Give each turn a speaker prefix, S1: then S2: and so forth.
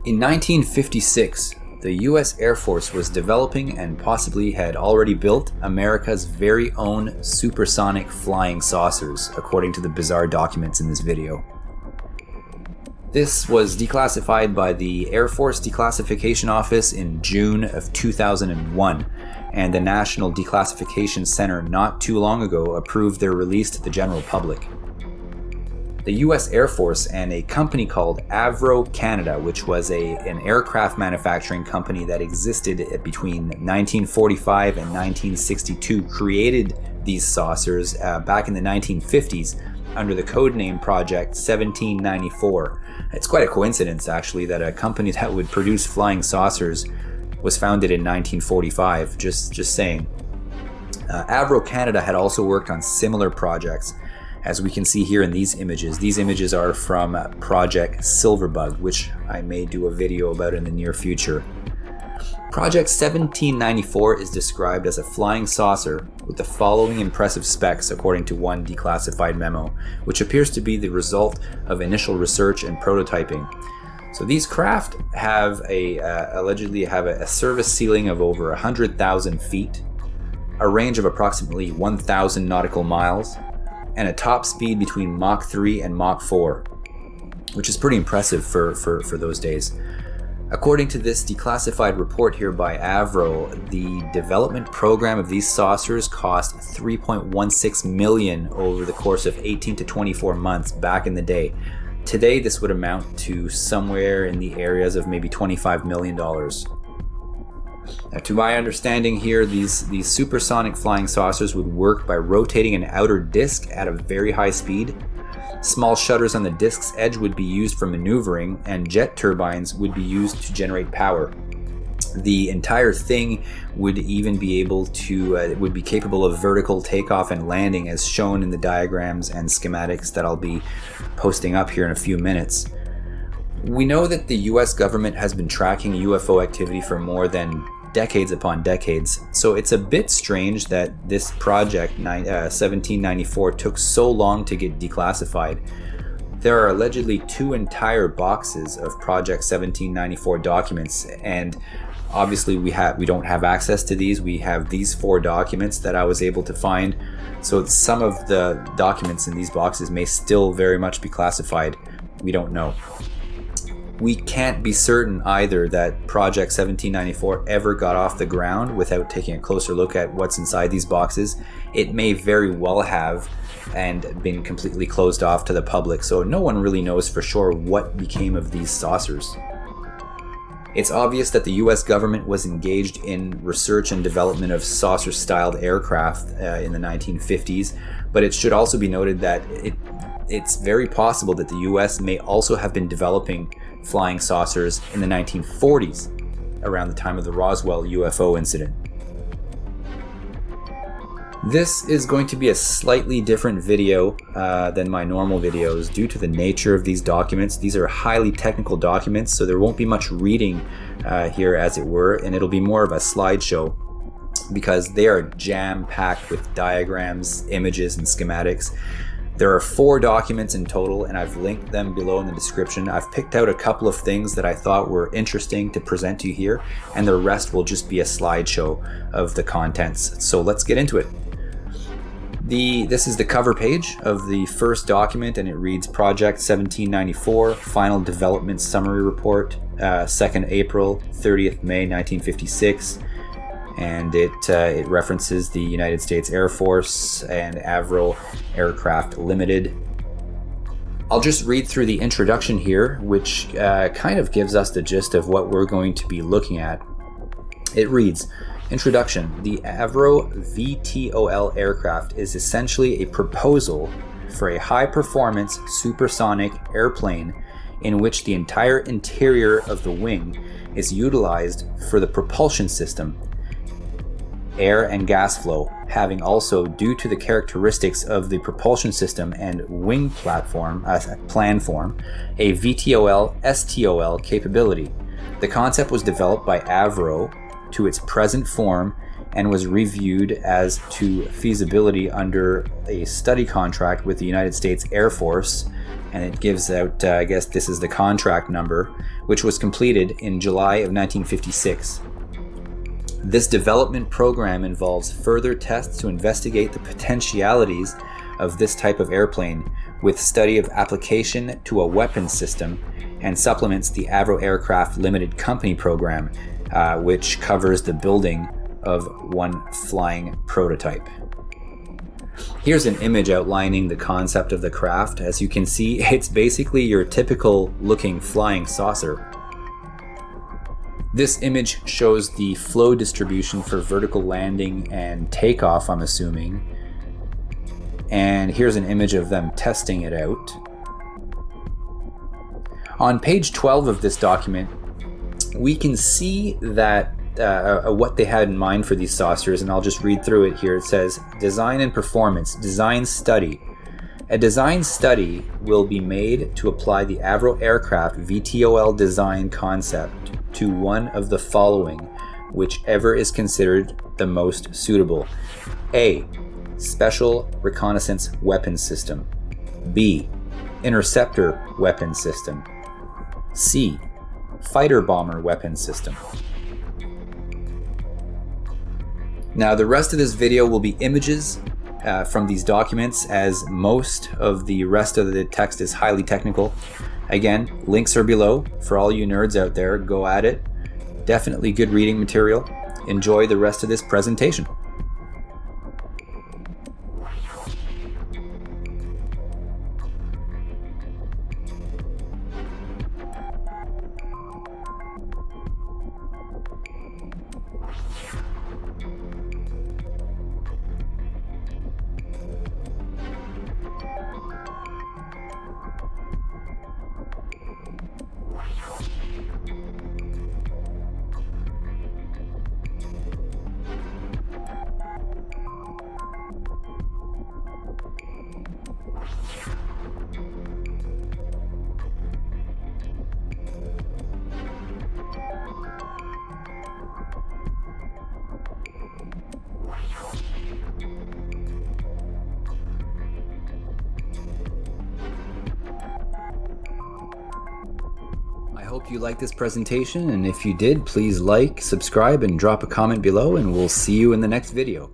S1: In 1956, the U.S. Air Force was developing and possibly had already built America's very own supersonic flying saucers, according to the bizarre documents in this video. This was declassified by the Air Force Declassification Office in June of 2001, and the National Declassification Center not too long ago approved their release to the general public. The US Air Force and a company called Avro Canada, which was an aircraft manufacturing company that existed between 1945 and 1962, created these saucers back in the 1950s under the codename Project 1794. It's quite a coincidence, actually, that a company that would produce flying saucers was founded in 1945, just saying. Avro Canada had also worked on similar projects, as we can see here in these images. These images are from Project Silverbug, which I may do a video about in the near future. Project 1794 is described as a flying saucer with the following impressive specs according to one declassified memo, which appears to be the result of initial research and prototyping. So these craft have allegedly have a service ceiling of over 100,000 feet, a range of approximately 1,000 nautical miles, and a top speed between Mach 3 and Mach 4, which is pretty impressive for those days. According to this declassified report here by Avro, the development program of these saucers cost $3.16 million over the course of 18 to 24 months back in the day. Today, this would amount to somewhere in the areas of maybe $25 million. Now, to my understanding here, these supersonic flying saucers would work by rotating an outer disc at a very high speed. Small shutters on the disc's edge would be used for maneuvering, and jet turbines would be used to generate power. The entire thing would even be able to would be capable of vertical takeoff and landing, as shown in the diagrams and schematics that I'll be posting up here in a few minutes. We know that the US government has been tracking UFO activity for more than decades upon decades, so it's a bit strange that this project 1794 took so long to get declassified. There are allegedly 2 entire boxes of Project 1794 documents, and obviously we don't have access to these. We have these 4 documents that I was able to find, so some of the documents in these boxes may still very much be classified. We don't know. We can't be certain either that Project 1794 ever got off the ground without taking a closer look at what's inside these boxes. It may very well have and been completely closed off to the public, so no one really knows for sure what became of these saucers. It's obvious that the US government was engaged in research and development of saucer-styled aircraft in the 1950s, but it should also be noted that it's very possible that the US may also have been developing flying saucers in the 1940s, around the time of the Roswell UFO incident. This is going to be a slightly different video than my normal videos due to the nature of these documents. These are highly technical documents, so there won't be much reading here, as it were, and it'll be more of a slideshow because they are jam-packed with diagrams, images, and schematics. There are 4 documents in total, and I've linked them below in the description. I've picked out a couple of things that I thought were interesting to present to you here, and the rest will just be a slideshow of the contents. So let's get into it. This is the cover page of the first document, and it reads Project 1794, Final Development Summary Report, 2nd April, 30th May 1956. And it references the United States Air Force and Avro Aircraft Limited. I'll just read through the introduction here, which kind of gives us the gist of what we're going to be looking at. It reads, Introduction. The Avro VTOL aircraft is essentially a proposal for a high-performance supersonic airplane in which the entire interior of the wing is utilized for the propulsion system, air and gas flow, having also, due to the characteristics of the propulsion system and wing platform, planform, a VTOL-STOL capability. The concept was developed by Avro to its present form and was reviewed as to feasibility under a study contract with the United States Air Force and it gives out, I guess this is the contract number, which was completed in July of 1956. This development program involves further tests to investigate the potentialities of this type of airplane, with study of application to a weapons system, and supplements the Avro Aircraft Limited Company program, which covers the building of one flying prototype. Here's an image outlining the concept of the craft. As you can see, it's basically your typical looking flying saucer. This image shows the flow distribution for vertical landing and takeoff, I'm assuming. And here's an image of them testing it out. On page 12 of this document, we can see that what they had in mind for these saucers, and I'll just read through it here. It says, design and performance, design study. A design study will be made to apply the Avro Aircraft VTOL design concept to one of the following, whichever is considered the most suitable. A. Special Reconnaissance Weapon System. B. Interceptor Weapon System. C. Fighter Bomber Weapon System. Now the rest of this video will be images from these documents, as most of the rest of the text is highly technical. Again, links are below for all you nerds out there. Go at it. Definitely good reading material. Enjoy the rest of this presentation. I hope you liked this presentation, and if you did, please like, subscribe, and drop a comment below, and we'll see you in the next video.